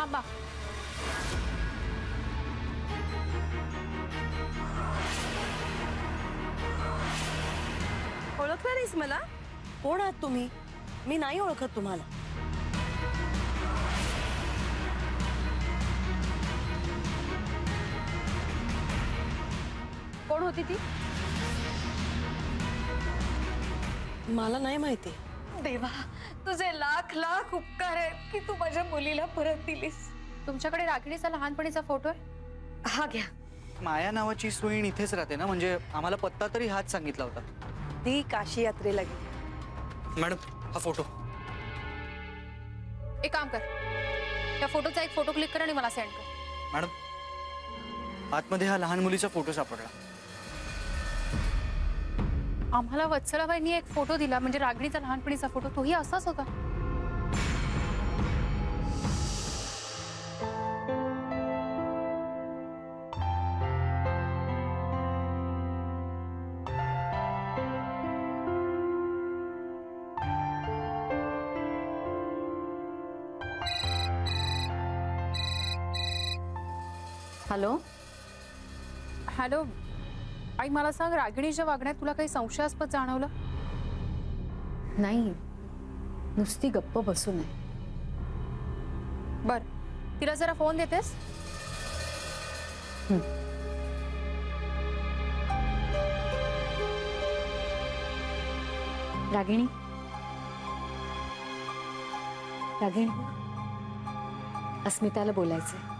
थांबा. ओळखलं नाहीस मला? कोण आहात तुम्ही? मी नाही ओळखत तुम्हाला. कोण होती ती? मला नाही माहिती. देवा, तुझे लाख लाख उपकार आहेत की तू माझ्या मुलीला परत दिलीस. तुमच्याकडे रागिणीचा लहानपणीचा फोटो आहे? हा घ्या. माया नावाची सून इथेच राहते ना, म्हणजे आम्हाला पत्ता तरी हाच सांगितला होता. ती काशी यात्रेला गेली. मॅडम हा फोटो. एक काम कर, त्या फोटोचा एक फोटो क्लिक कर आणि मला सेंड कर. मॅडम आतमध्ये हा लहान मुलीचा फोटो सापडला. आम्हाला वत्सलाबाईंनी एक फोटो दिला, म्हणजे रागिणीचा लहानपणीचा फोटो, तोही असाच होता. हॅलो. हॅलो आई, मला सांग, रागिणीच्या वागण्यात तुला काही संशयास्पद जाणवलं? नाही, नुसती गप्प बसू नये. बर, तिला जरा फोन देतेस? रागिणी, रागिणी, अस्मिताला बोलायचंय.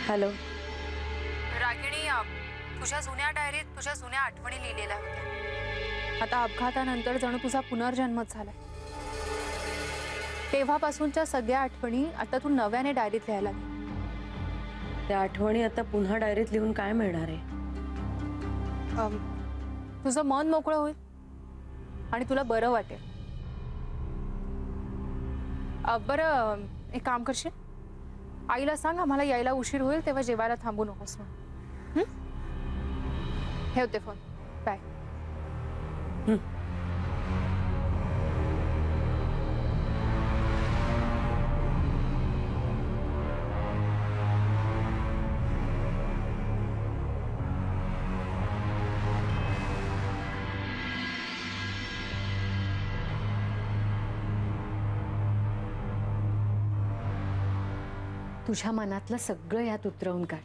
हॅलो. रागिणी, तुझ्या जुन्या डायरीत तुझ्या जुन्या आठवणी लिहिलेल्या होत्या. आता अपघातानंतर जणू तुझा पुनर्जन्मच झालाय. तेव्हापासूनच्या सगळ्या आठवणी आता तू नव्याने डायरीत लिहायला लागली. त्या आठवणी आता पुन्हा डायरीत लिहून काय मिळणार आहे? तुझं मन मोकळं होईल आणि तुला बरं वाटेल. बरं, एक काम करशील, आईला सांग आम्हाला यायला उशीर होईल, तेव्हा जेवायला थांबू नकोस म्हणून. ठेवते फोन. बाय. तुझ्या मनातलं सगळं यात उतरवून काढ.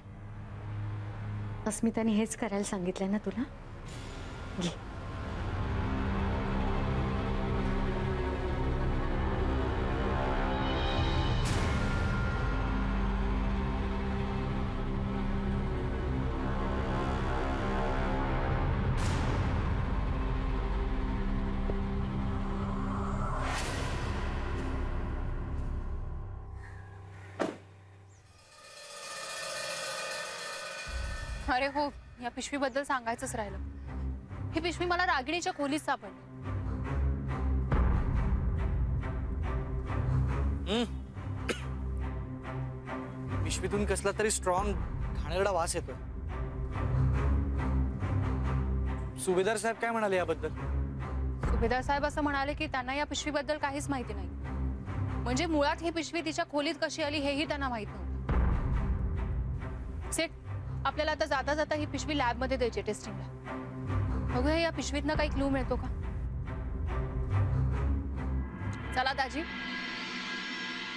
अस्मिताने हेच करायला सांगितलंय ना तुला? घे. अरे हो, या पिशवीबद्दल सांगायचंच राहिलं. ही पिशवी मला रागिणीच्या खोलीत सापडली. पिशवीतून कसला तरी स्ट्रॉंग घाणेरडा वास येतोय. सुभेदार साहेब काय म्हणाले याबद्दल? सुभेदार साहेब असं म्हणाले की त्यांना या पिशवीबद्दल काहीच माहिती नाही. म्हणजे मुळात ही पिशवी तिच्या खोलीत कशी आली हेही त्यांना माहित नव्हतं. सेठ, आपल्याला आता जाता जाता ही पिशवी लॅब मध्ये द्यायची टेस्टिंगला. बघूया या पिशवीतनं काही क्लू मिळतो का. चला दाजी,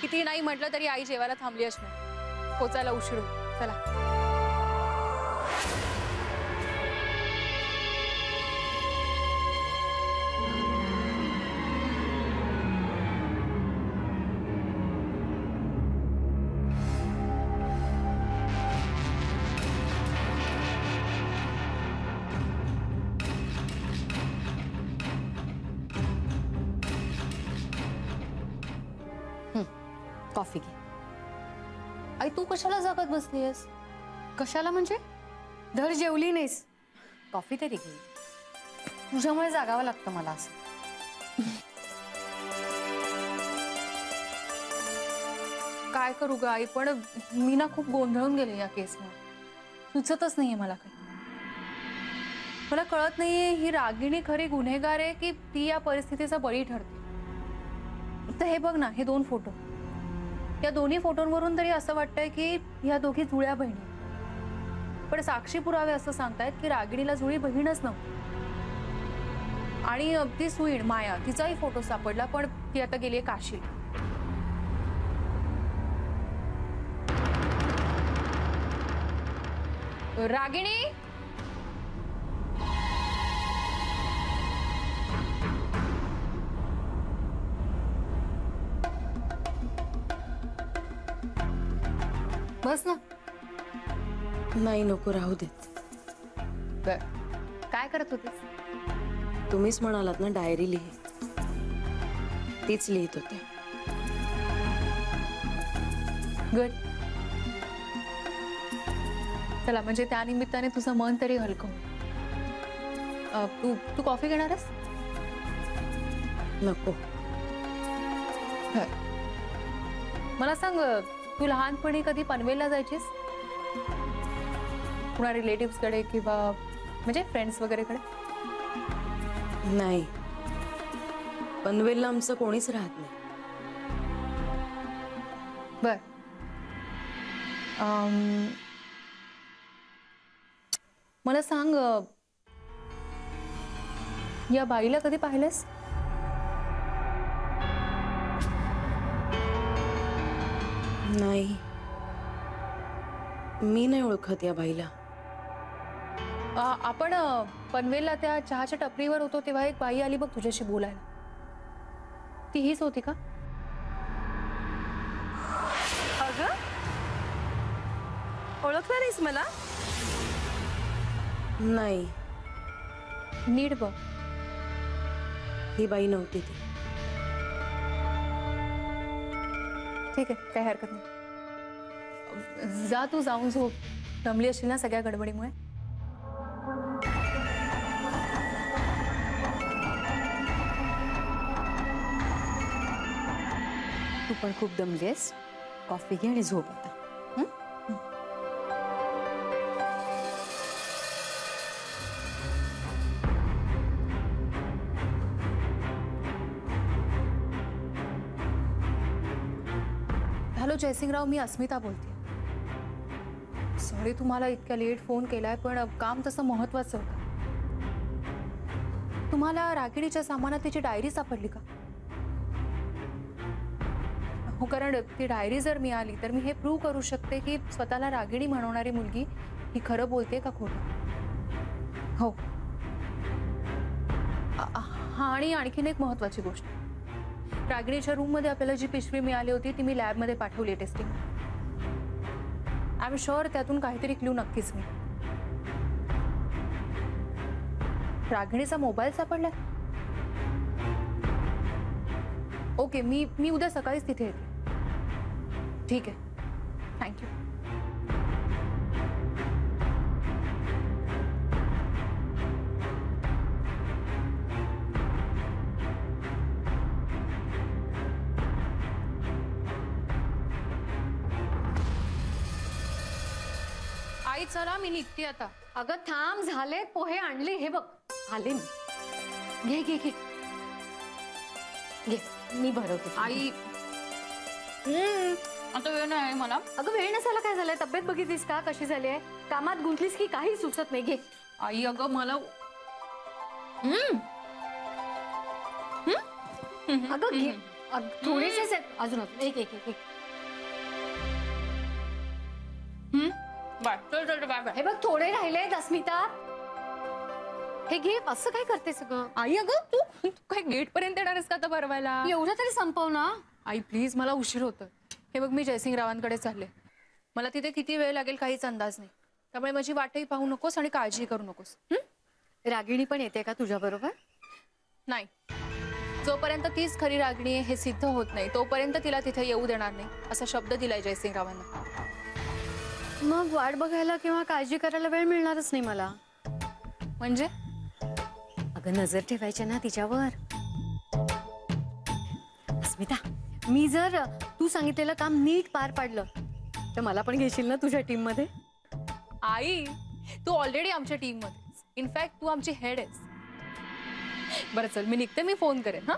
किती नाही म्हटलं तरी आई जेवायला थांबली असणार. पोचायला उशीर होईल. चला. कॉफी घे. आई, तू कशाला जागत बसलीयस? कशाला म्हणजे? धड जेवली नाहीस, कॉफी तरी घे. तुझ्यामुळे जागावं लागतं मला असं. काय करू ग आई, पण मी ना खूप गोंधळून गेले या केसमुळे. सुचतच नाहीये मला काही. मला कळत नाहीये ही रागिणी खरी गुन्हेगार आहे की ती या परिस्थितीचा बळी ठरते. तर हे बघ ना, हे 2 फोटो. या दोन्ही फोटोंवरून तरी असं वाटतंय की ह्या दोघी जुळ्या बहिणी. पण साक्षी पुरावे असं सांगतायत की रागिणीला जुळी बहीणच नव्हती. आणि ती सुईण माया, तिचाही फोटो सापडला, पण ती आता गेलीये काशीला. रागिणी, बस ना. नाही, नको, राहू देत. काय करत होतीस? तुम्हीच म्हणालात ना डायरी लिही, तीच लिहित होते. गुड. चला, म्हणजे त्या निमित्ताने तुझं मन तरी हलकं. तू कॉफी घेणारस? नको. मला सांग, तू लहानपणी कधी पनवेलला जायचीस? कुणा रिलेटिव्स कडे किंवा म्हणजे फ्रेंड्स वगैरे कडे? नाही, पनवेलला आमचं कोणीच राहत नाही. बर. मला सांग, या बाईला कधी पाहिलंस? नाही, मी नाही ओळखत या बाईला. आपण पनवेलला त्या चहाच्या टपरीवर होतो तेव्हा एक बाई आली बघ तुझ्याशी बोलायला. ती हीच होती का? अगं, ओळखलं नाहीस मला? नाही, नीट बघ. ही बाई नव्हती ती. ठीक आहे, काही हरकत नाही. जा, तू जाऊन झोप. दमली असशील ना सगळ्या गडबडीमुळे. तू पण खूप दमलीस. कॉफी घे आणि झोप आता. हॅलो जयसिंगराव, मी अस्मिता बोलते. सॉरी तुम्हाला इतक्या लेट फोन केलाय, पण काम तसं महत्वाचं होतं. तुम्हाला रागिणीच्या सामानात तिची डायरी सापडली का? हो, कारण ती डायरी जर मिळाली तर मी हे प्रूव्ह करू शकते की स्वतःला रागिणी म्हणवणारी मुलगी ही खरं बोलते का खोटं. हो. हा, आणि आणखीन एक महत्वाची गोष्ट. रागिणीच्या रूम मध्ये आपल्याला जी पिशवी मिळाली होती ती मी लॅबमध्ये पाठवली टेस्टिंग. आय एम शुअर त्यातून काहीतरी क्लू नक्कीच मी. रागिणीचा मोबाईल सापडलाय? ओके, मी उद्या सकाळीच तिथे येते. ठीक आहे, थँक्यू. आई चला, मी निघते आता. अगं थांब, झाले पोहे आणले. हे बघ आले मी. घे घे घे घे, मी भरवते. आई आता वेळ नाही मला. अगं वेळ नसायला काय झालंय? तब्येत बघितलीस का कशी झाली आहे? कामात गुंतलीस की काही सुचत नाही. घे आई. अगं मला अगं घे. थोडेसेच आहेत अजून. एक एक एक. बाय. चल बाय बाय. हे बघ थोडे राहिले अस्मिता. हे घे. असं काय करते सगळं? आई अगं तू काय गेट पर्यंत येणार आहेस का आता भरवायला? एवढं तरी संपव ना. आई प्लीज, मला उशीर होतोय. हे बघ, मी जयसिंगरावांकडे चालले. मला तिथे किती वेळ लागेल काहीच अंदाज नाही. त्यामुळे माझी वाटही पाहू नकोस आणि काळजी करू नकोस. रागिणी पण येते का तुझ्या बरोबर? नाही, जोपर्यंत तीच खरी रागिणी आहे हे सिद्ध होत नाही तोपर्यंत तिला तिथे येऊ देणार नाही असा शब्द दिलाय जयसिंगरावांना. मग वाट बघायला किंवा काळजी करायला वेळ मिळणारच नाही मला. म्हणजे? अगं नजर ठेवायची ना तिच्यावर. अस्मिता, मी जर तू सांगितलेलं काम नीट पार पाडलं तर मला पण घेशील ना तुझ्या टीम मध्ये? आई, तू ऑलरेडी आमच्या टीम मध्ये. इनफॅक्ट तू आमची हेड आहेस. बरं चल, मी निघते. मी फोन करेन. हा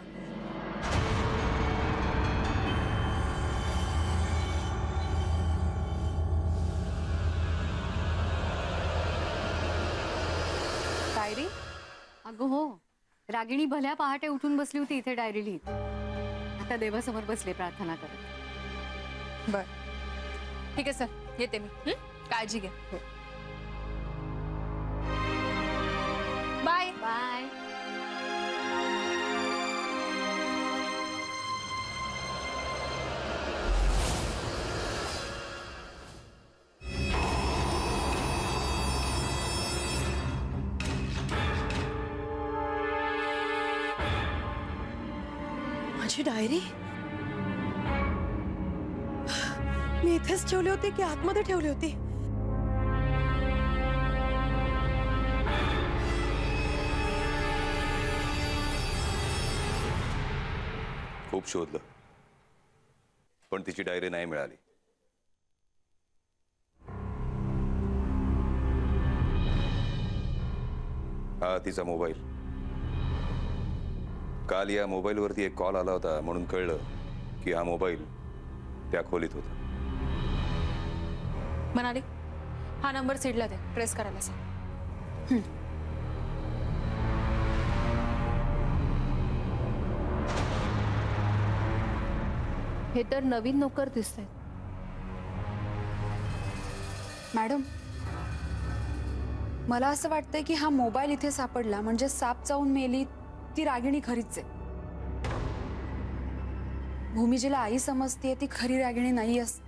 डायरी? अगं हो, रागिणी भल्या पहाटे उठून बसली होती इथे डायरी लिहित. आता देवासमोर बसले प्रार्थना करत. बर ठीक आहे सर, येते मी. काळजी घ्या. Bye bye. माझी डायरी मी इथेच ठेवली होती की आतमध्ये ठेवली होती? खूप शोधलं पण तिची डायरी नाही मिळाली. हा तिचा मोबाईल. काल या मोबाईलवरती एक कॉल आला होता म्हणून कळलं की हा मोबाईल त्या खोलीत होता. मनाली, हा नंबर सीडला दे, ट्रेस करायला सांग. हे तर नवीन नोकर दिसतंय. मॅडम, मला असं वाटतंय की हा मोबाईल इथे सापडला म्हणजे साप चावून मेली ती रागिणी खरीच आहे. भूमी जिला आई समजते ती खरी रागिणी नाही अस.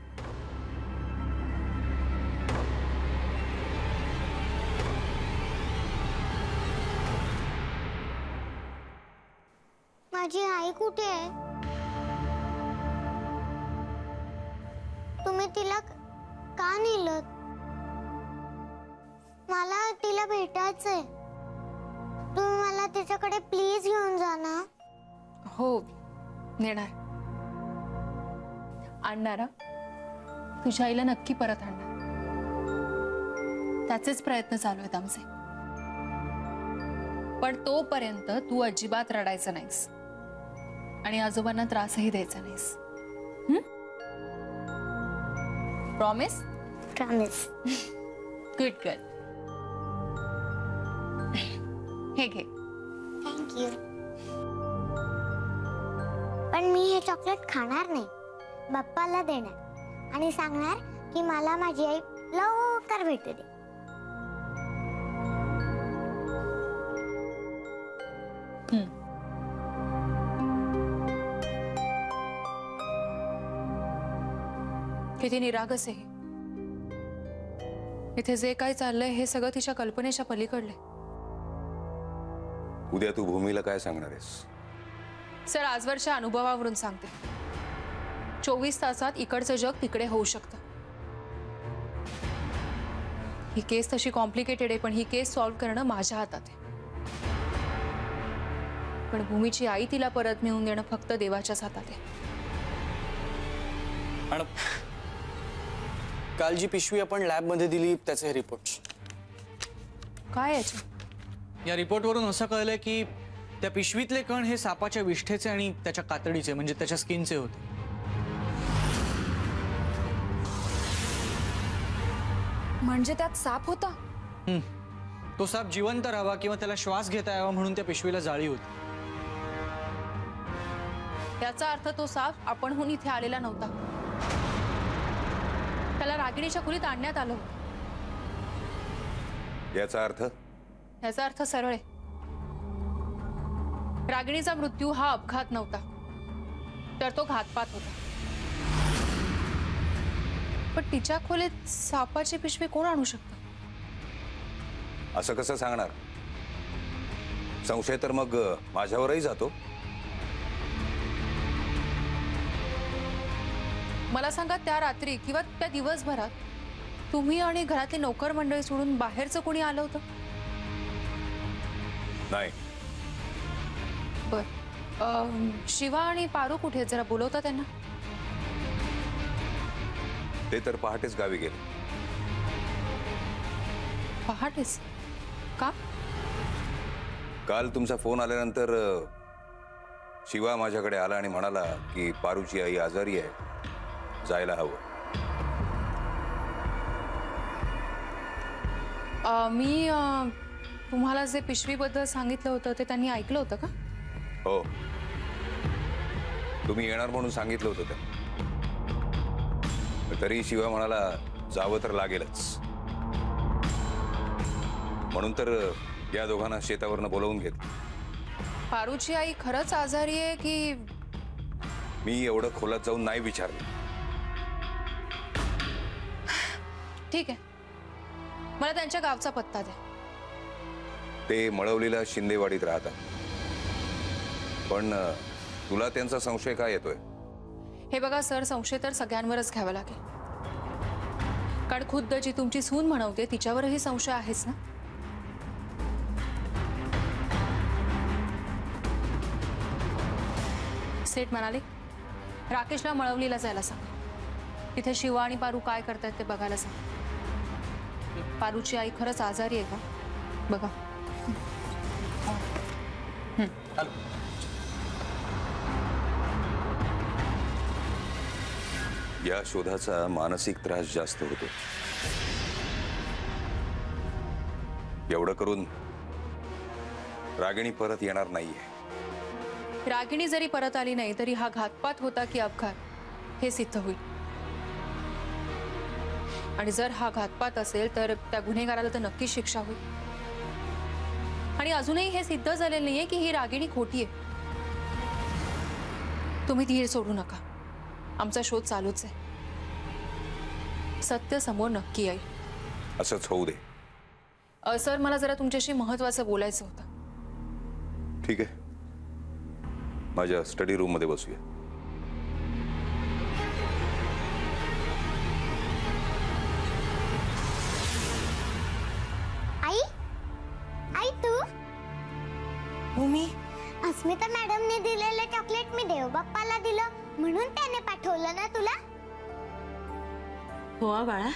माझी आई कुठे आहे? तुम्ही तिला का नेलं? मला तिला भेटायचंय. तुम्ही मला तिच्याकडे प्लीज घेऊन जा ना. हो, नेणार. आणणार हं? तुझ्या आईला नक्की परत आणणार. त्याचेच प्रयत्न चालू आहेत आमचे. पण तोपर्यंत तू अजिबात रडायचं नाहीस आणि आजोबांना त्रासही द्यायचा नाहीस. प्रॉमिस? प्रॉमिस. Good girl. हे घे. थँक्यू. पण मी हे चॉकलेट खाणार नाही. बाप्पाला देणार आणि सांगणार की मला माझी आई लवकर भेटू दे. किती निरागस आहे. इथे जे काही चाललंय हे सगळं तिच्या कल्पनेच्या पलीकडलंय. उद्या तू भूमीला काय सांगणार आहेस? सर, आजवरच्या अनुभवावरून सांगते. 24 तासात इकडचं जग तिकडे होऊ शकतं. ही केस तशी कॉम्प्लिकेटेड आहे पण ही केस सॉल्व्ह करणं माझ्या हातात आहे. पण भूमीची आई तिला परत मिळवून देणं फक्त देवाच्याच हातात आहे. मॅडम, काल जी पिशवी आपण लॅब मध्ये दिली त्याचे रिपोर्ट्स. काय याचे? या रिपोर्टवरून असं कळलंय की त्या पिशवीतले कण हे सापाच्या विष्ठेचे आणि त्याच्या कातडीचे म्हणजे त्याच्या स्किनचे होते. म्हणजे त्यात साप होता? तो साप जिवंत राहावा किंवा त्याला श्वास घेता यावा म्हणून त्या पिशवीला जाळी होती. याचा अर्थ तो साप आपणहून इथे आलेला नव्हता. त्याला रागिणीच्या खोलीत आणण्यात आलं होतं. याचा अर्थ? याचा अर्थ सरळ आहे. रागिणीचा मृत्यू हा अपघात नव्हता तर तो घातपात होता. पण तिच्या खोलीत सापाची पिशवी कोण आणू शकतं? असं कसं सांगणार? संशय तर मग माझ्यावरही जातो. मला सांगा, त्या रात्री किंवा त्या दिवसभरात तुम्ही आणि घरातली नोकर मंडळी सोडून बाहेरचं कोणी आलं होतं? नाही. बर, शिवा आणि पारू कुठे आहेत? जरा बोलवता त्यांना. ते तर पहाटेच गावी गेले. पहाटेच? का? काल तुमचा फोन आल्यानंतर शिवा माझ्याकडे आला आणि म्हणाला की पारूची आई आजारी आहे, जायला हवं. मी तुम्हाला जे पिशवीबद्दल सांगितलं होतं ते त्यांनी ऐकलं होतं का? हो, तुम्ही येणार म्हणून सांगितलं होतं ते. तरी शिवा म्हणाला जावं तर लागेलच, म्हणून तर या दोघांना शेतावरनं बोलवून घेत. पारूची आई खरंच आजारी आहे की? मी एवढं खोलात जाऊन नाही विचारलं. ठीक आहे, मला त्यांच्या गावचा पत्ता द्या. ते मळवलीला शिंदेवाडीत राहतात. पण तुला त्यांचा संशय काय येतोय? हे बघा सर, संशय तर सगळ्यांवरच घ्यावा लागेल, कारण खुद्द जी तुमची सून म्हणवते तिच्यावरही संशय आहेच ना. सेठ म्हणाले राकेशला मळवलीला जायला सांगा. तिथे शिवा आणि पारू काय करतायत ते बघायला सांगा. पारूची आई खरंच आजारी आहे का बघा. या शोधाचा मानसिक त्रास जास्त होतो. एवढं करून रागिणी परत येणार नाहीये. रागिणी जरी परत आली नाही तरी हा घातपात होता की अपघात हे सिद्ध होईल. आणि जर हा घातपात असेल तर त्या गुन्हेगाराला तर नक्की शिक्षा होईल. आणि अजूनही हे सिद्ध झालेलं नाहीये की ही रागिणी खोटी आहे. तुम्ही धीर सोडू नका, आमचा शोध चालूच आहे. सत्य समोर नक्की येईल. असंच होऊ दे. सर, मला जरा तुमच्याशी महत्त्वाचं बोलायचं होतं. ठीक आहे, माझ्या स्टडी रूम मध्ये बसूया. आई, आई तू? भूमी, अस्मिता मॅडमने दिलेलं चॉकलेट मी देव बाप्पाला दिलं म्हणून त्याने पाठवलं ना तुला? हो बाळा,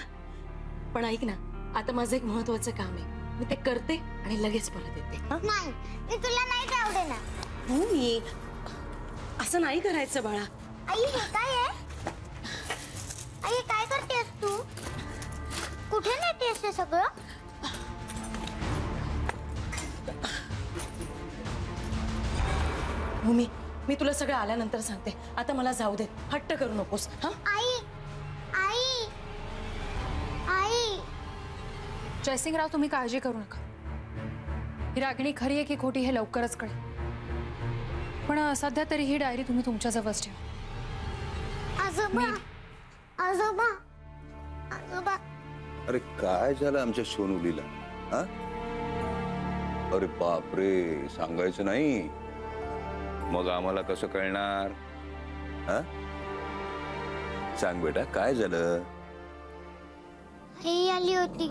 पण ऐक ना, आता माझं एक महत्वाचं काम आहे, मी ते करते आणि लगेच परत येते. नाही, मी तुला नाही जाऊ देणार. भूमी, असं नाही करायचं बाळा. आई हे काय आहे? आई काय करतेस तू? कुठे नेतेस ते सगळं? भूमी, मी तुला सगळं आल्यानंतर सांगते, आता मला जाऊ दे. हट्ट करू नकोस. हा, आई, आई, आई. जयसिंगराव, तुम्ही काळजी करू नका. ही रागिणी खरी आहे की खोटी हे लवकरच कळेल. पण सध्या तरी ही डायरी तुम्ही तुमच्या जवळच ठेवा. आजोबा, आजोबा, आजोबा. अरे काय झालं आमच्या सोनूलीला? हा? अरे बापरे, सांगायचं नाही. मग आम्हाला कसं कळणार? हा? सांग बेटा, काय झालं? आई आली होती.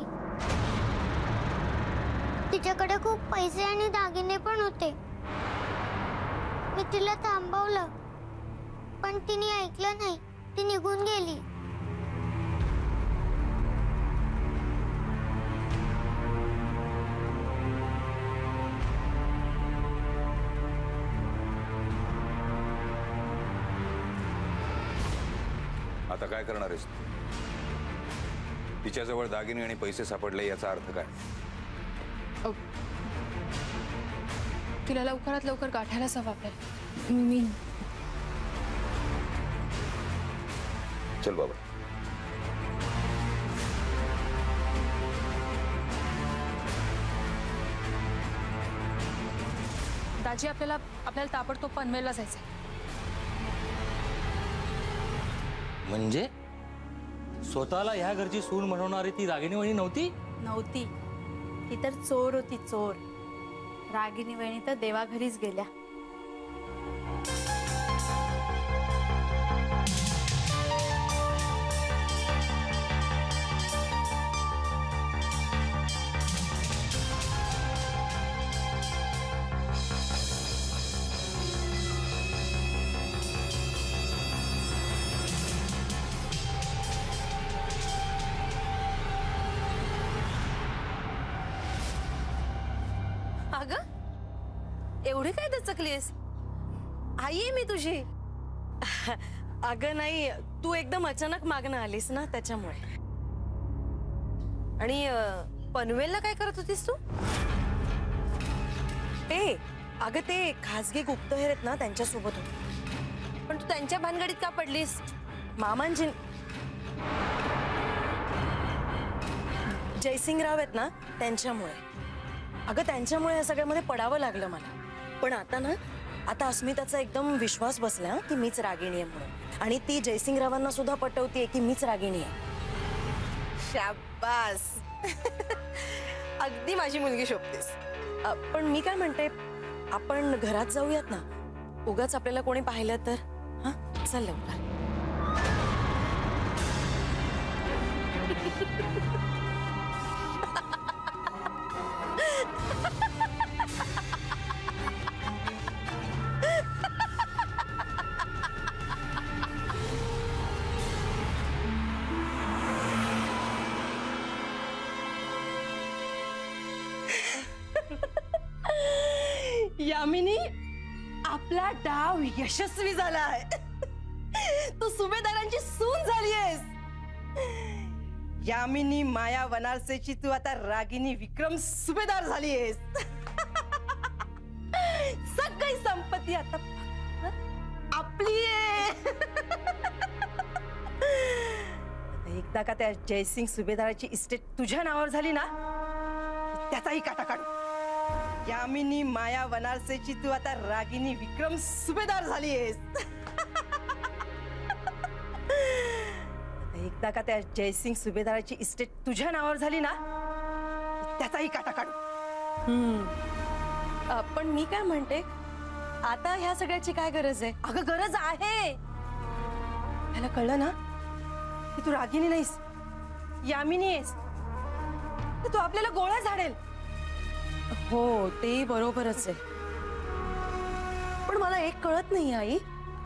तिच्याकडे खूप पैसे आणि दागिने पण होते. मी तिला थांबवलं, पण तिने ऐकलं नाही. ती निघून गेली. आता काय करणार आहेस? तिच्याजवळ दागिने आणि पैसे सापडले याचा अर्थ काय? तिला लवकरात लवकर गाठायलाच हवं आपल्याला. मी चल बाबा. दाजी, आपल्याला ताबडतोब पनवेलला जायचंय. म्हणजे स्वतःला ह्या घरची सून म्हणवणारी ती रागिणी वहिनी नव्हती? नव्हती, ती तर चोर होती, चोर. रागिनी वहिनी तर देवाघरीच गेल्या. अगं, एवढी काय दचकलीस? आई आहे मी तुझी. अगं नाही, तू एकदम अचानक मागणं आलीस ना, त्याच्यामुळे. आणि पनवेलला काय करत होतीस तू? अगं ते खासगी गुप्तहेर आहेत ना त्यांच्यासोबत होते. पण तू त्यांच्या भानगडीत का पडलीस? मामांजी जयसिंगराव आहेत ना त्यांच्यामुळे. अगं त्यांच्यामुळे या सगळ्यामध्ये पडावं लागलं मला. पण आता अस्मिताचा एकदम विश्वास बसला की मीच रागिणी आहे म्हणून. आणि ती जयसिंगरावांना सुद्धा पटवतीये की मीच रागिणी आहे. शाबास. अगदी माझी मुलगी शोभतेस. पण मी काय म्हणते, आपण घरात जाऊयात ना. उगाच आपल्याला कोणी पाहिलं तर. हा चल लवकर. यामिनी, आपला डाव यशस्वी झालाय. तू सुभेदारांची सून झालीयस. यामिनी माया वनारसेची तू आता रागिनी विक्रम सुभेदार झालीयस. सगळी संपत्ती आता आपली आहे. एकदा का त्या जयसिंग सुभेदाराची इस्टेट तुझ्या नावावर झाली ना, त्याचाही काटा काढू. यामिनी माया वनारसेची तू आता रागिनी विक्रम सुभेदार झालीयस. एकदा का त्या जयसिंग सुभेदाराची इस्टेट तुझ्या नावावर झाली ना, त्याचाही काटा काढू. पण मी काय म्हणते, आता ह्या सगळ्याची काय गरज आहे? अगं गरज आहे. त्याला कळलं ना की तू रागिनी नाहीस, यामिनी आहेस, तर तू आपल्याला गोळ्या झाडेल. हो ते बरोबरच आहे. पण मला एक कळत नाही आई,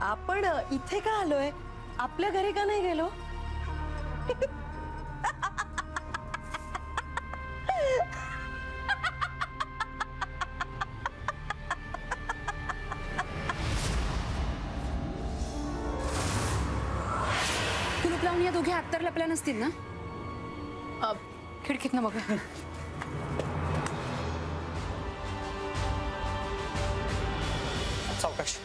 आपण इथे का आलोय? आपल्या घरी का नाही गेलो? कुलूप लावून या दोघे आत्तर लपल्या नसतील ना? खिडकीतनं बघा. सावकाश.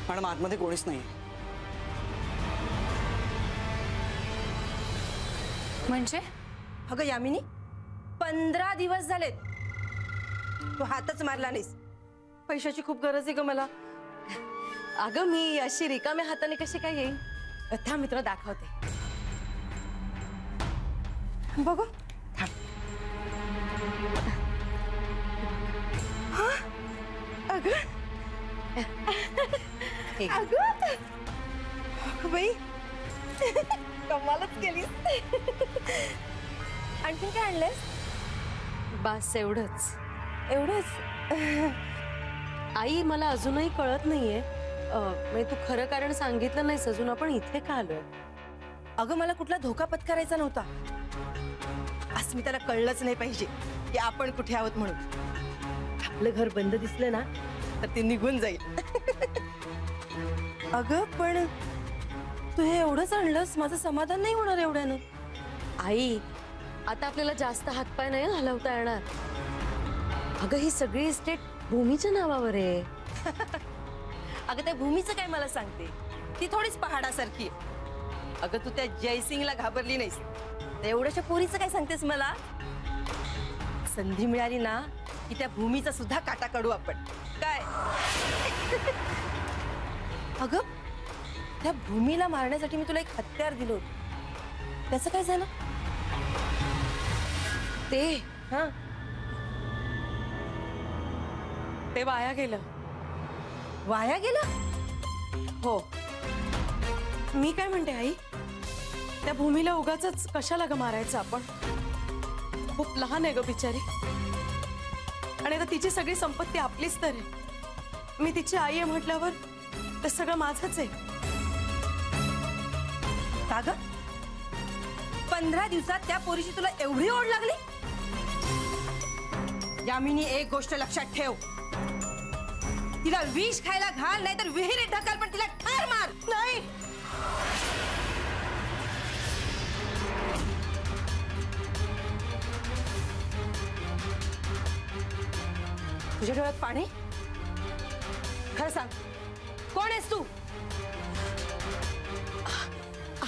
मॅडम आतमध्ये कोणीच नाही. म्हणजे अगं यामिनी, 15 दिवस झालेत तू हातच मारला नाहीस. पैशाची खूप गरज आहे ग मला. अगं मी अशी रिकाम्या हाताने कशी काय येईल? थांब मित्र दाखवते. बघू थांब. अगं अगं बाई, कमालच केलीस. आणखीन काय आणलंयस? बस एवढंच. आई मला अजूनही कळत नाहीये, म्हणजे तू खरं कारण सांगितलं नाहीस अजून. आपण इथे का आलोय? अगं मला कुठला धोका पत्करायचा नव्हता. अस्मिताला कळलंच नाही पाहिजे की आपण कुठे आहोत म्हणून. आपलं घर बंद दिसलं ना तर ते निघून जाईल. अगं पण तू हे एवढंच आणलंस, माझं समाधान नाही होणार एवढ्यानं. आई आता आपल्याला जास्त हातपाय नाही हलवता येणार. अगं ही सगळी इस्टेट भूमीच्या नावावर आहे. अगं त्या भूमीचं काय मला सांगते, ती थोडीच पहाडासारखी आहे. अगं तू त्या जयसिंगला घाबरली नाहीस, एवढ्याशा पोरीचं काय सांगतेस मला? संधी मिळाली ना की त्या भूमीचा सुद्धा काटा काढू आपण. काय अगं त्या भूमीला मारण्यासाठी मी तुला एक हत्यार दिलं होतं, त्याचं काय झालं? ते ते वाया गेलं. वाया गेलं? हो. मी काय म्हणते आई, त्या भूमीला उगाचच कशाला ग मारायचं आपण? खूप लहान आहे ग बिचारी. आणि आता तिची सगळी संपत्ती आपलीच तर आहे. मी तिची आई आहे म्हटल्यावर ते सगळं माझंच आहे. का ग 15 दिवसात त्या पोरीची तुला एवढी ओढ लागली? यामिनी, एक गोष्ट लक्षात ठेव, तिला विष खायला घाल, नाही तर विहिरीत ढकल, पण तिला ठार मार. नाही, तुझ्या डोळ्यात पाणी? खरं सांग, कोण आहेस तू?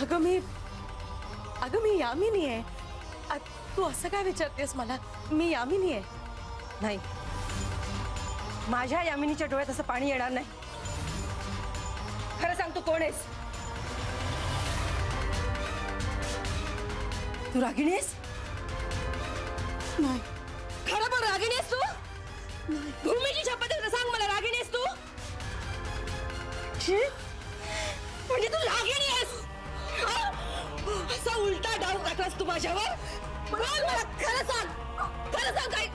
अगं मी यामिनी आहे. तू असं काय विचारतेस मला? मी यामिनी आहे. नाही, माझ्या यामिनीच्या डोळ्यात असं पाणी येणार नाही. खरं सांग, तू कोण आहेस? तू रागिणी आहेस? नाही. खरं पण रागिणी आहेस तू? भूमीची शपथ आहे, सांग मला, रागिणी आहेस तू? म्हणजे तू रागिणी आहेस? असा उलटा डाव टाकलास तू माझ्यावर? बोल मला, खरं सांग काय?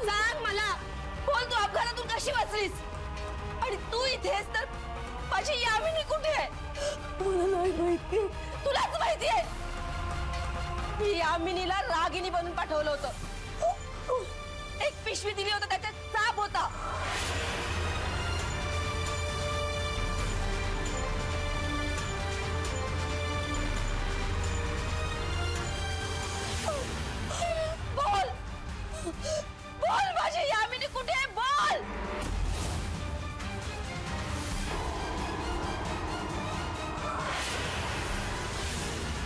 सांग मला, बोल, तू अपघातातून कशी वाचलीस? आणि तू इथेस तर माझी यामिनी कुठे आहे? मला नाही माहिती. तुलाच माहिती आहे. मी यामिनीला रागिणी बनून पाठवलं होतं. एक पिशवी दिली होती, त्याच्यात साप होता. बोल, माझी यामिनी कुठे आहे? बोल.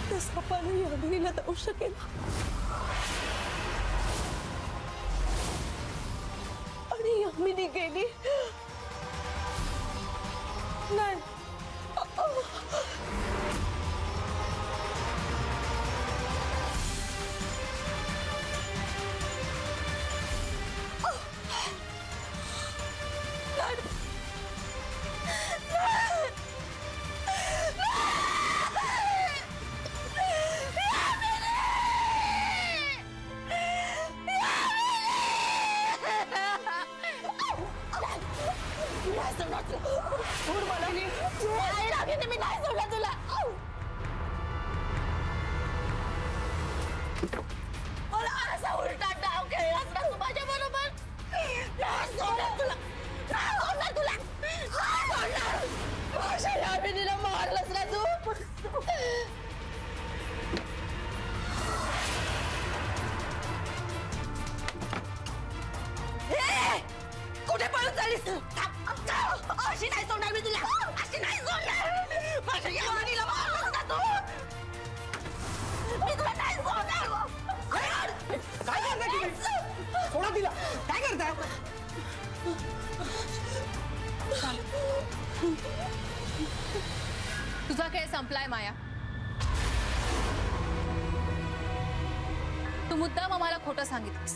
त्या सापाने यामिनीला जाऊ शकेल आणि यामिनी गेली. नाही, मी नाही सोडला तुला. मला असा उलटा डाव खेळलास ना तू माझ्या बरोबर. नाही सोडणार तुला. माझ्या यामिनीला मारलंस ना तू. कुठे पळून चालीस? अशी नाही सोडणार मी तुला. अशी नाही सोडणार. माझ्या यामिनीला मारलंस ना तू. मी तुला नाही सोडणार. काय करताय तुम्ही? सोडा तिला. काय करताय? तुझा खेळ संपलाय माया. तू मुद्दाम आम्हाला खोटं सांगितलंस,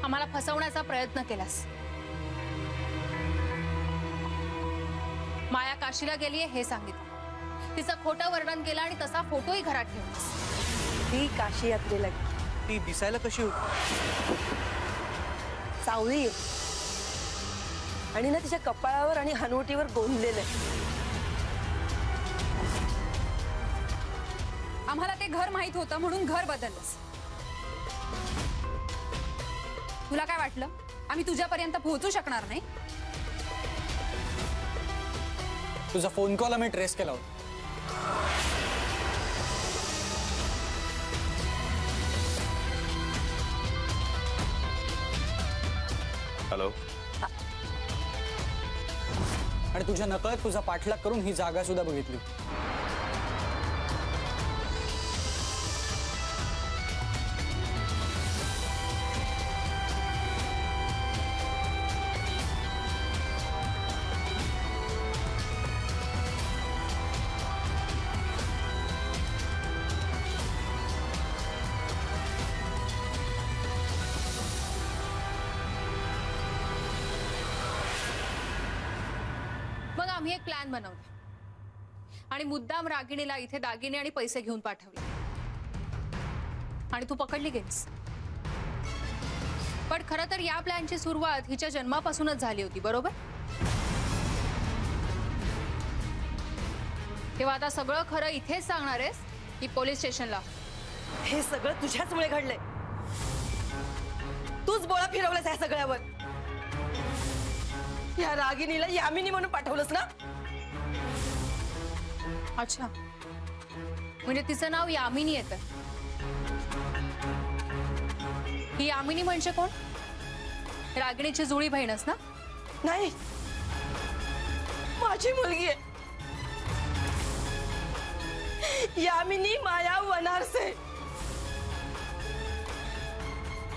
आम्हाला फसवण्याचा प्रयत्न केलास. माया काशीला गेलीये हे सांगितलं, तिचं खोटं वर्णन केलं आणि तसा फोटोही घरात ठेवलास. ती काशी यात्रेला ती दिसायला कशी होती? सावळी आणि ना तिच्या कपाळावर आणि हनुवटीवर गोंदलेलं आहे. आम्हाला ते घर माहित होतं म्हणून घर बदललंस. तुला काय वाटलं आम्ही तुझ्यापर्यंत पोहोचू शकणार नाही? तुझा फोन कॉल आम्ही ट्रेस केला होता. हॅलो. आणि तुझ्या नकळत तुझा पाठलाग करून ही जागा सुद्धा बघितली. मग आम्ही एक प्लॅन बनवला आणि मुद्दाम रागिणीला इथे दागिने आणि पैसे घेऊन पाठवले आणि तू पकडली गेलीस. पण खरं तर या प्लॅनची सुरुवात हिच्या जन्मापासूनच झाली होती, बरोबर? तेव्हा आता सगळं खरं इथेच सांगणार आहेस की पोलीस स्टेशनला? हे सगळं तुझ्याचमुळे घडलंय. तूच बोळा फिरवलास या सगळ्यावर. या रागिणीला यामिनी म्हणून पाठवलंस ना? अच्छा, म्हणजे तिचं नाव यामिनी येतं. ही यामिनी म्हणजे कोण? रागिणीची जुळी बहीणच ना? नाही, माझी मुलगी आहे यामिनी माया वनारसे.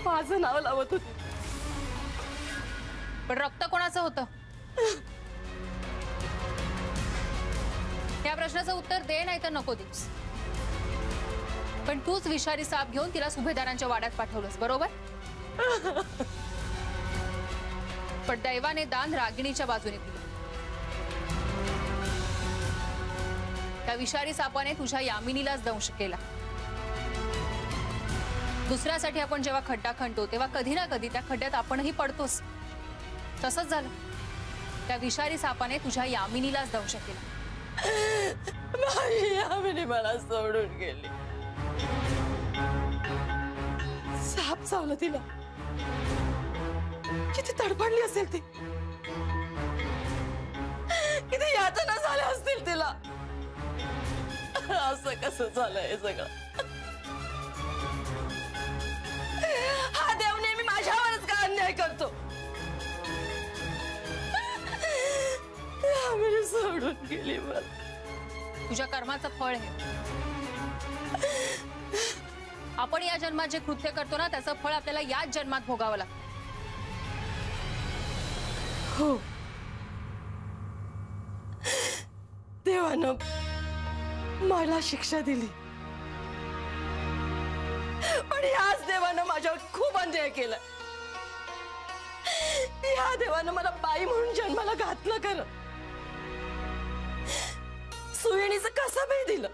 माझं नाव लावत होती. पण रक्त कोणाचं होतं? या प्रश्नाचं उत्तर दे, नाही तर नको देऊस. पण तूच विषारी साप घेऊन तिला सुभेदारांच्या वाड्यात पाठवलंस, बरोबर? पण दैवाने दान रागिणीच्या बाजूने दिलं. त्या विषारी सापाने तुझ्या यामिनीलाच दंश केला. दुसऱ्यासाठी आपण जेव्हा खड्डा खणतो तेव्हा कधी ना कधी त्या खड्ड्यात आपणही पडतोच. तसंच झालं. त्या विषारी सापाने तुझ्या यामिनीलाच दंश केला. माझी यामिनी मला सोडून गेली. साप चावलं तिला. किती तडफडली असेल ती. किती यातना झाल्या असतील तिला. असं कसं झालंय हे सगळं? हा देव नेहमी माझ्यावरच का अन्याय करतो? यामिनी सोडून गेली मला. तुझ्या कर्माचं फळ हे. आपण या जन्मात जे कृत्य करतो ना, त्याचं फळ आपल्याला याच जन्मात भोगावं लागतं. हो, देवानं मला शिक्षा दिली. पण याच देवानं माझ्यावर खूप अन्याय केला. या देवानं मला बाई म्हणून जन्माला घातलं खरं. सुयणीचं कसं बी दिलं,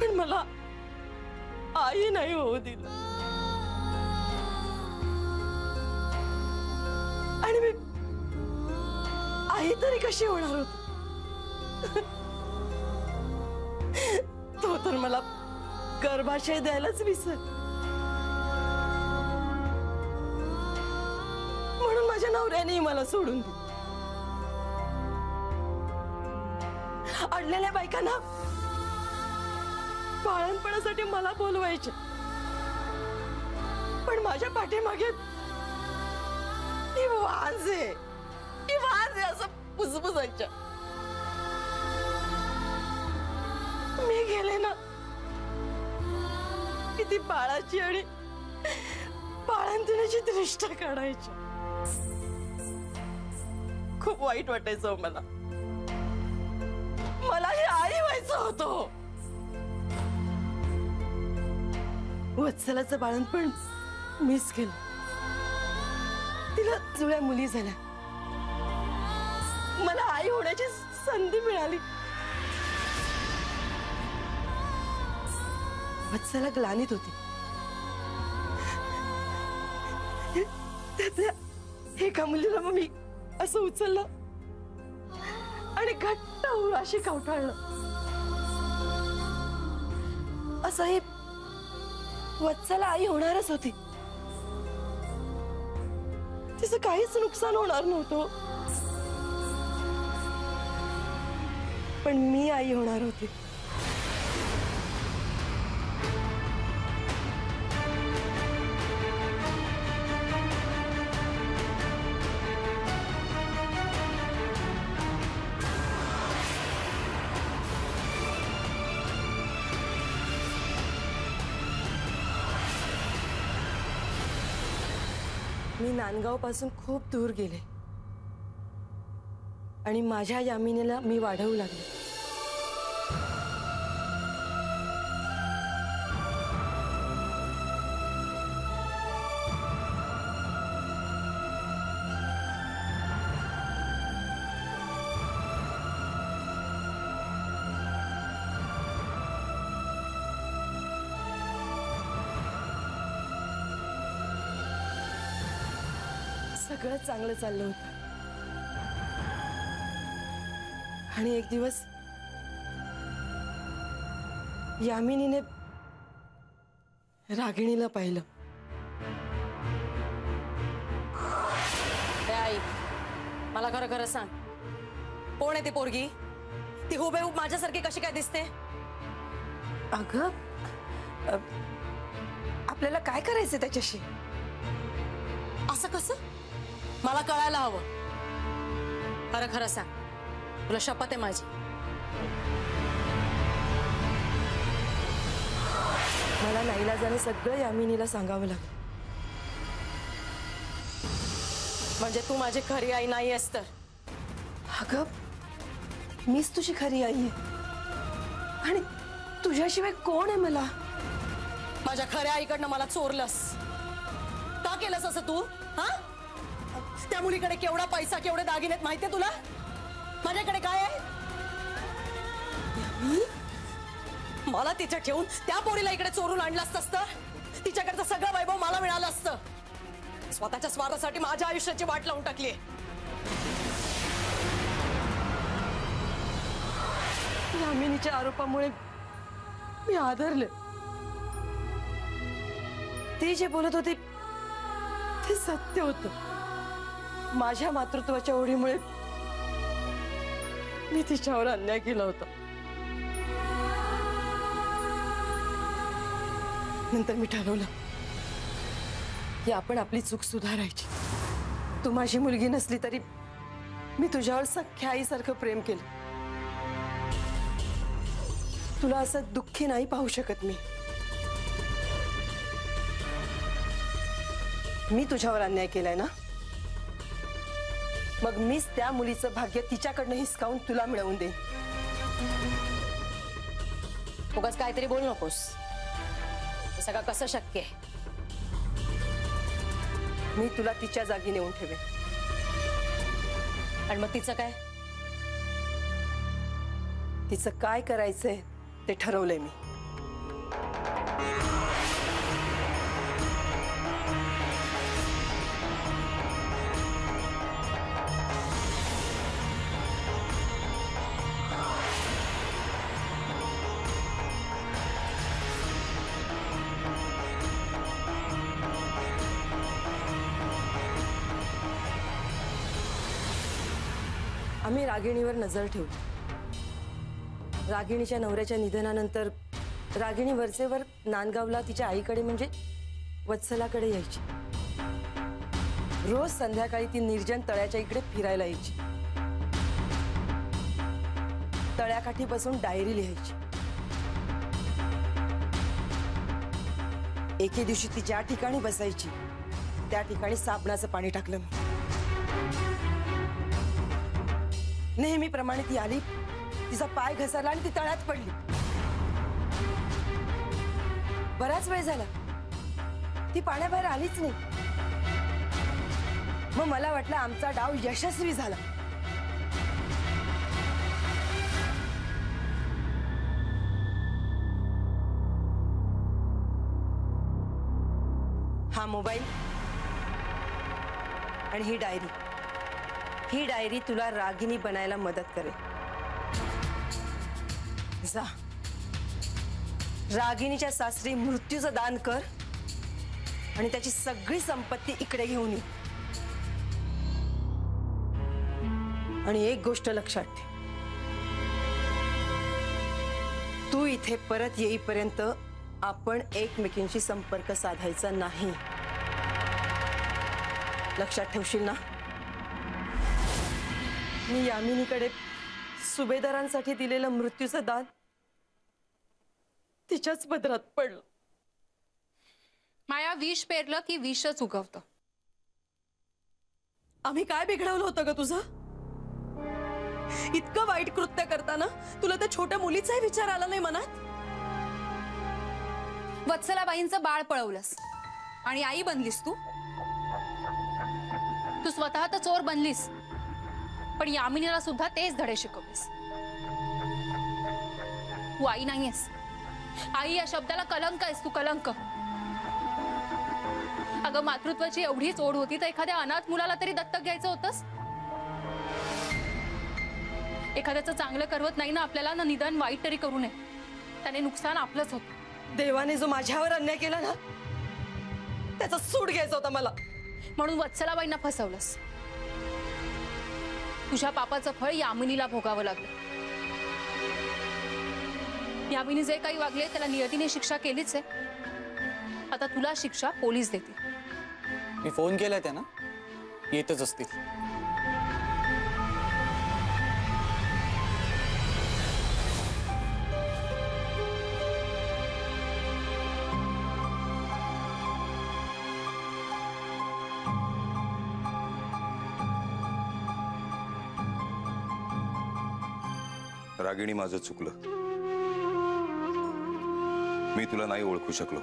पण मला आई नाही होऊ दिलं. आणि मी आई तरी कशी होणार होती? तो तर मला गर्भाशय द्यायलाच विसर. म्हणून माझ्या नवऱ्याने मला सोडून दिलं. अडलेल्या बायकांना बाळणपणासाठी मला बोलवायचे, पण माझ्या पाठीमागे वाजे असं पुसपुसायच्या. मी गेले ना, किती बाळाची आणि बाळंतिणीची दृष्ट काढायची. खूप वाईट वाटायचं मला. मला ही आई व्हायचं होतं. वत्सलाचं बाळंतपण मिस केलं. तिला जुळ्या मुली झाल्या. मला आई होण्याची संधी मिळाली. वत्सला ग्लानीत होती. त्यातल्या एका मुलीला मग मी असं उचललं आणि घट्ट उराशी कवटाळलं. असं हे वत्सला आई होणारच होती. तिचं काहीच नुकसान होणार नव्हतं, पण मी आई होणार होती. मी नांदगाव पासून खूप दूर गेले आणि माझ्या यामिनीला मी वाढवू लागले. सगळं चांगलं चाललं होतं आणि एक दिवस यामिनीने रागिणीला पाहिलं. ए आई, मला खरं खरं सांग, कोण आहे ती पोरगी? ती हुबेहूब माझ्यासारखी कशी काय दिसते? अगं आपल्याला काय करायचं त्याच्याशी? असं कसं? मला कळायला हवं. खरं खरं सांग, तुला शपथ आहे माझी. मला नाईलाजाने सगळं यामिनीला सांगावं लागलं. म्हणजे तू माझी खरी आई नाही आहेस तर? अगं मीच तुझी खरी आई आहे, आणि तुझ्याशिवाय कोण आहे मला? माझ्या खऱ्या आईकडनं मला चोरलंस. का केलंस असं तू? हा? त्या मुलीकडे केवढा पैसा, केवढे दागिने आहेत माहितीये तुला? माझ्याकडे काय आहे? मला तिथे ठेवून त्या पोरीला इकडे चोरून आणलं असतंस तर तिच्याकडचं सगळं वैभव मला मिळालं असतं. स्वतःच्या स्वार्थासाठी माझ्या आयुष्याची वाट लावून टाकली. यामिनीच्या आरोपामुळे मी आदरले. ती जे बोलत होती ते सत्य होतं. माझ्या मातृत्वाच्या ओढीमुळे मी तिच्यावर अन्याय केला होता. नंतर मी ठरवलं की आपण आपली चूक सुधारायची. तू माझी मुलगी नसली तरी मी तुझ्यावर सख्या आईसारखं प्रेम केलं. तुला असं दुःखी नाही पाहू शकत मी तुझ्यावर अन्याय केलाय ना, मग मीच त्या मुलीचं भाग्य तिच्याकडनं हिसकावून तुला मिळवून दे. उगाच काहीतरी बोल नकोस. हे सगळं कसं शक्य आहे? मी तुला तिच्या जागी नेऊन ठेवे. आणि मग तिचं काय? तिचं काय करायचंय ते ठरवलंय मी. आम्ही रागिणीवर नजर ठेवली. रागिणीच्या नवऱ्याच्या निधनानंतर रागिणी वरचेवर नांदगावला तिच्या आईकडे म्हणजे वत्सलाकडे यायची. रोज संध्याकाळी ती निर्जन तळ्याच्या इकडे फिरायला यायची. तळ्याकाठी बसून डायरी लिहायची. एके दिवशी ती ज्या ठिकाणी बसायची त्या ठिकाणी साबणाचं पाणी टाकलं मी. नेहमीप्रमाणे ती आली, तिचा पाय घसरला आणि ती तळ्यात पडली. बराच वेळ झाला ती पाण्याबाहेर आलीच नाही. मग मला वाटलं आमचा डाव यशस्वी झाला. हा मोबाईल आणि ही डायरी तुला रागिनी बनायला मदत करेल. जा, रागिनीच्या सासरी मृत्यूचं दान कर आणि त्याची सगळी संपत्ती इकडे घेऊन ये. आणि एक गोष्ट लक्षात ठेव, तू इथे परत येईपर्यंत आपण एकमेकींशी संपर्क साधायचा नाही. लक्षात ठेवशील ना? मी यामिनीकडे सुभेदारांसाठी दिलेलं मृत्यूचं दान तिच्याच पदरात पडलं. माया, विष पेरलं की विषच उगवतं. आम्ही काय बिघडवलं होतं ग तुझं? इतकं वाईट कृत्य करताना तुला त्या छोट्या मुलीचाही विचार आला नाही मनात? वत्सलाबाईंचं बाळ पळवलंस आणि आई बनलीस तू. तू स्वतः तर चोर बनलीस, पण यामिनीला सुद्धा तेच धडे शिकवलीस. तू आई नाहीयेस. आई या शब्दाला कलंक आहेस तू, कलंक. अगं, मातृत्वाची एवढीच ओढ होती तर एखाद्या अनाथ मुलाला तरी दत्तक घ्यायचं होतंस. एखाद्याचं चांगलं करवत नाही ना आपल्याला, ना निदान वाईट तरी करू नये. त्याने नुकसान आपलंच होतं. देवाने जो माझ्यावर अन्याय केला ना त्याचा सूड घ्यायचा होता मला. म्हणून वत्सलाबाईंना फसवलंस. तुझ्या पापाचं फळ यामिनीला भोगावं लागलं. यामिनी जे काही वागले त्याला नियतीने शिक्षा केलीच आहे. आता तुला शिक्षा पोलीस देतील. मी फोन केलाय त्यांना, येतच असतील. रागिणी, माझं चुकलं. मी तुला नाही ओळखू शकलो.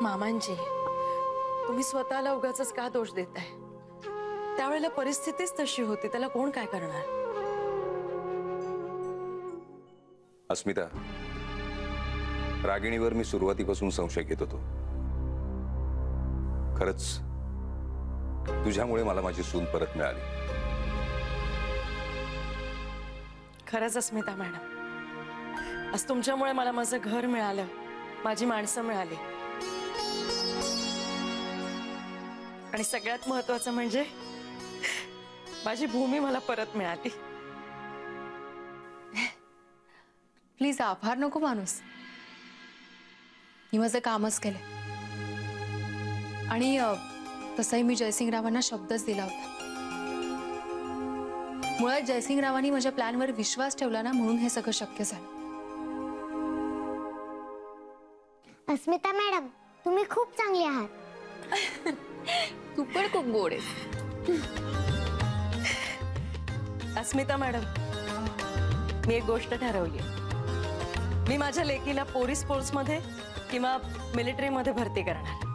मामांजी, तुम्ही स्वतःला उगाचच का दोष देताय? त्यावेळेला परिस्थितीच तशी होती, त्याला कोण काय करणार? अस्मिता, रागिणीवर मी सुरुवातीपासून संशय घेत होतो. खरंच तुझ्यामुळे मला माझी सून परत मिळाली. खरंच अस्मिता मॅडम, आज तुमच्यामुळे मला माझं घर मिळालं, माझी माणसं मिळाली, आणि सगळ्यात महत्वाचं म्हणजे माझी भूमी मला परत मिळाली. प्लीज आभार नको माणूस. मी माझं कामच केलं. आणि तसंही मी जयसिंगरावांना शब्दच दिला होता. मुळात जयसिंगरावांनी माझ्या प्लॅनवर विश्वास ठेवला ना, म्हणून हे सगळं शक्य झालं. अस्मिता मॅडम, तुम्ही खूप चांगली आहात. तू पण खूप गोड आहेस. अस्मिता मॅडम, मी एक गोष्ट ठरवली. मी माझ्या लेकीला पोलीस फोर्समध्ये किंवा मिलिटरीमध्ये भरती करणार.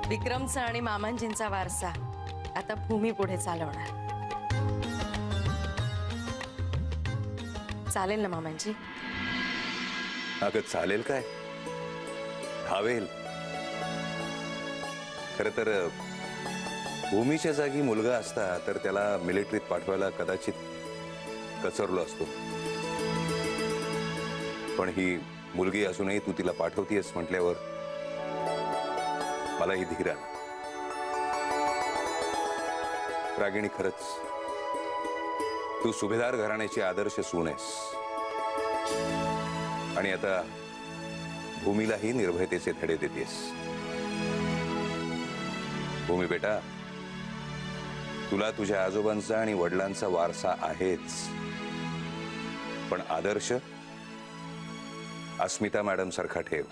विक्रमचा आणि मामांजींचा वारसा आता भूमी पुढे चालवणार. चालेल ना मामांजी? अगं चालेल काय, धावेल. खर तर भूमीच्या जागी मुलगा असता तर त्याला मिलिटरीत पाठवायला कदाचित कचरलो असतो. पण ही मुलगी असूनही तू तिला पाठवतीयस म्हटल्यावर मलाही धीर आला. रागिणी, खरंच तू सुभेदार घराण्याची आदर्श सून आहेस. आणि आता भूमीलाही निर्भयतेचे धडे देतेस. भूमी बेटा, तुला तुझ्या आजोबांचा आणि वडिलांचा वारसा आहेच, पण आदर्श अस्मिता मॅडम सारखा ठेव.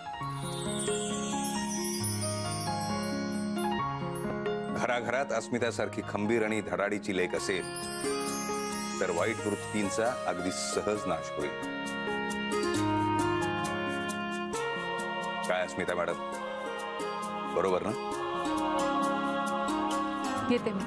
घराघरात अस्मितासारखी खंबीर आणि धडाडीची लेक असेल तर वाईट वृत्तींचा अगदी सहज नाश होईल. काय अस्मिता मॅडम, बरोबर ना? येते मी.